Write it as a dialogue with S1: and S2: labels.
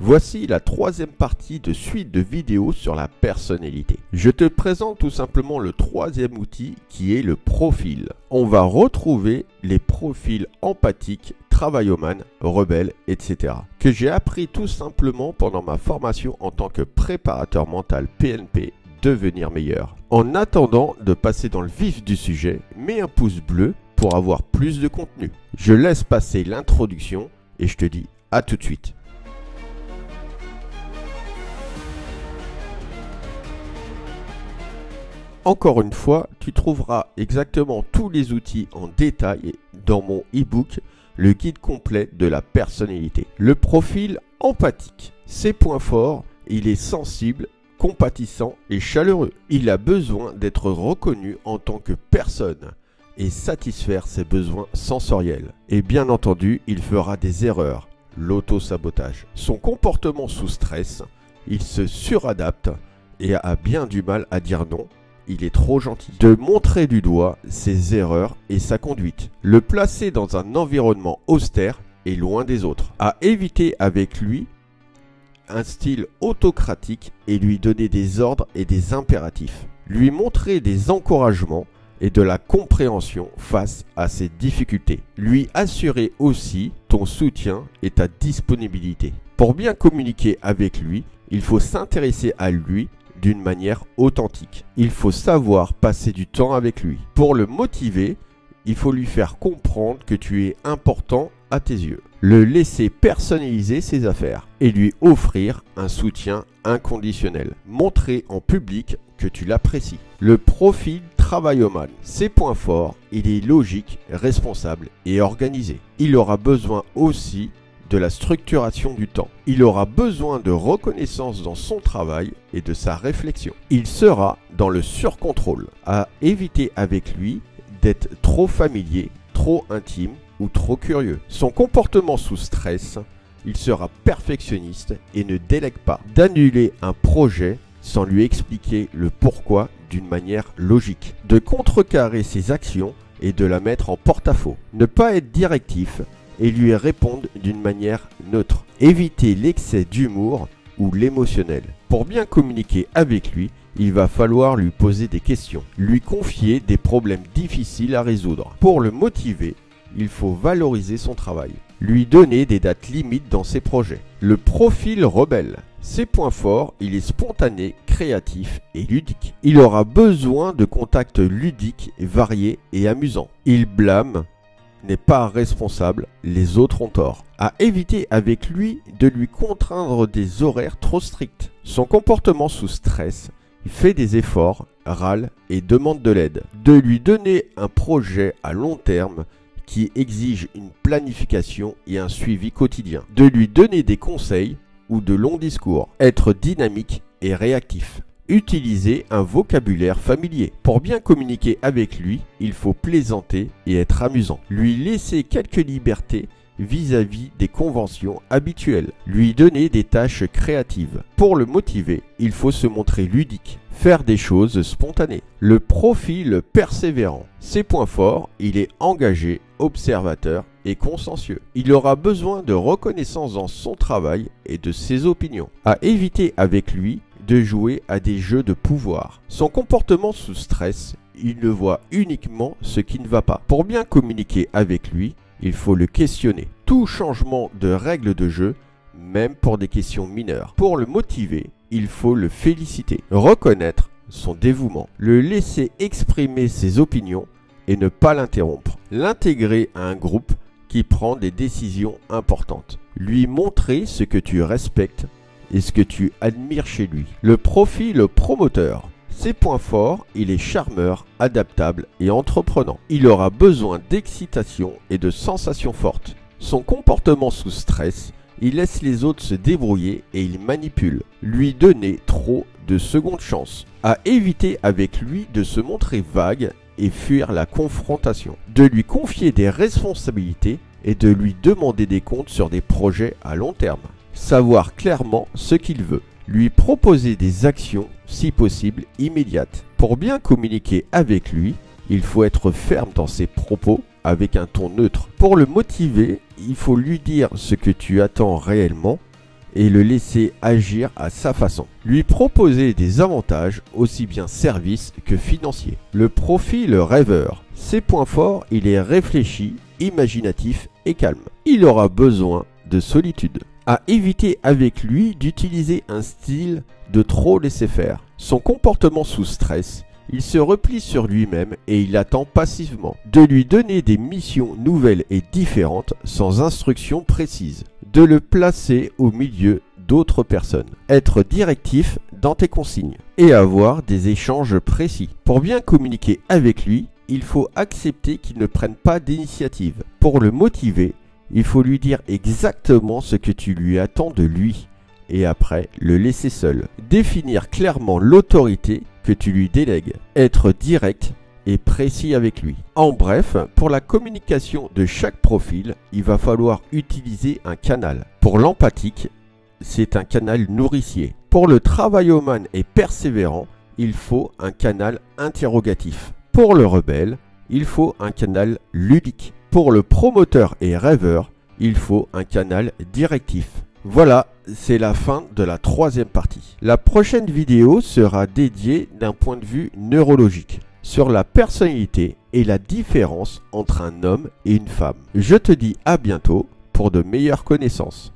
S1: Voici la troisième partie de suite de vidéos sur la personnalité. Je te présente tout simplement le troisième outil qui est le profil. On va retrouver les profils empathiques, travaillomanes, rebelles, etc. que j'ai appris tout simplement pendant ma formation en tant que préparateur mental PNP Devenir meilleur. En attendant de passer dans le vif du sujet, mets un pouce bleu pour avoir plus de contenu. Je laisse passer l'introduction et je te dis à tout de suite. Encore une fois, tu trouveras exactement tous les outils en détail dans mon e-book, le guide complet de la personnalité. Le profil empathique. Ses points forts, il est sensible, compatissant et chaleureux. Il a besoin d'être reconnu en tant que personne et satisfaire ses besoins sensoriels. Et bien entendu, il fera des erreurs, l'auto-sabotage. Son comportement sous stress, il se suradapte et a bien du mal à dire non. Il est trop gentil. De montrer du doigt ses erreurs et sa conduite. Le placer dans un environnement austère et loin des autres. À éviter avec lui un style autocratique et lui donner des ordres et des impératifs. Lui montrer des encouragements et de la compréhension face à ses difficultés. Lui assurer aussi ton soutien et ta disponibilité. Pour bien communiquer avec lui, il faut s'intéresser à lui d'une manière authentique. Il faut savoir passer du temps avec lui. Pour le motiver, il faut lui faire comprendre que tu es important à tes yeux. Le laisser personnaliser ses affaires et lui offrir un soutien inconditionnel. Montrer en public que tu l'apprécies. Le profil travaillomane. Ses points forts, il est logique, responsable et organisé. Il aura besoin aussi de la structuration du temps. Il aura besoin de reconnaissance dans son travail et de sa réflexion. Il sera dans le surcontrôle. À éviter avec lui d'être trop familier, trop intime ou trop curieux. Son comportement sous stress, il sera perfectionniste et ne délègue pas. D'annuler un projet sans lui expliquer le pourquoi d'une manière logique. De contrecarrer ses actions et de la mettre en porte-à-faux. Ne pas être directif et lui répondre d'une manière neutre. Éviter l'excès d'humour ou l'émotionnel. Pour bien communiquer avec lui, il va falloir lui poser des questions, lui confier des problèmes difficiles à résoudre. Pour le motiver, il faut valoriser son travail, lui donner des dates limites dans ses projets. Le profil rebelle. Ses points forts, il est spontané, créatif et ludique. Il aura besoin de contacts ludiques, variés et amusants. Il blâme, n'est pas responsable, les autres ont tort. À éviter avec lui de lui contraindre des horaires trop stricts. Son comportement sous stress, il fait des efforts, râle et demande de l'aide. De lui donner un projet à long terme qui exige une planification et un suivi quotidien. De lui donner des conseils ou de longs discours. Être dynamique et réactif. Utiliser un vocabulaire familier. Pour bien communiquer avec lui, il faut plaisanter et être amusant. Lui laisser quelques libertés vis-à-vis des conventions habituelles. Lui donner des tâches créatives. Pour le motiver, il faut se montrer ludique. Faire des choses spontanées. Le profil persévérant. Ses points forts, il est engagé, observateur et consciencieux. Il aura besoin de reconnaissance dans son travail et de ses opinions. À éviter avec lui de jouer à des jeux de pouvoir. Son comportement sous stress, il ne voit uniquement ce qui ne va pas. Pour bien communiquer avec lui, il faut le questionner. Tout changement de règles de jeu, même pour des questions mineures. Pour le motiver, il faut le féliciter, reconnaître son dévouement, le laisser exprimer ses opinions et ne pas l'interrompre. L'intégrer à un groupe qui prend des décisions importantes. Lui montrer ce que tu respectes et ce que tu admires chez lui. Le profil promoteur. Ses points forts, il est charmeur, adaptable et entreprenant. Il aura besoin d'excitation et de sensations fortes. Son comportement sous stress, il laisse les autres se débrouiller et il manipule. Lui donner trop de secondes chances. À éviter avec lui de se montrer vague et fuir la confrontation. De lui confier des responsabilités et de lui demander des comptes sur des projets à long terme. Savoir clairement ce qu'il veut. Lui proposer des actions, si possible, immédiates. Pour bien communiquer avec lui, il faut être ferme dans ses propos avec un ton neutre. Pour le motiver, il faut lui dire ce que tu attends réellement et le laisser agir à sa façon. Lui proposer des avantages aussi bien services que financiers. Le profil rêveur. Ses points forts, il est réfléchi, imaginatif et calme. Il aura besoin de solitude. À éviter avec lui d'utiliser un style de trop laisser faire. Son comportement sous stress, il se replie sur lui-même et il attend passivement. De lui donner des missions nouvelles et différentes sans instructions précises. De le placer au milieu d'autres personnes. Être directif dans tes consignes. Et avoir des échanges précis. Pour bien communiquer avec lui, il faut accepter qu'il ne prenne pas d'initiative. Pour le motiver, il faut lui dire exactement ce que tu lui attends de lui. Et après, le laisser seul. Définir clairement l'autorité que tu lui délègues. Être direct et précis avec lui. En bref, pour la communication de chaque profil, il va falloir utiliser un canal. Pour l'empathique, c'est un canal nourricier. Pour le travailloman et persévérant, il faut un canal interrogatif. Pour le rebelle, il faut un canal ludique. Pour le promoteur et rêveur, il faut un canal directif. Voilà, c'est la fin de la troisième partie. La prochaine vidéo sera dédiée d'un point de vue neurologique sur la personnalité et la différence entre un homme et une femme. Je te dis à bientôt pour de meilleures connaissances.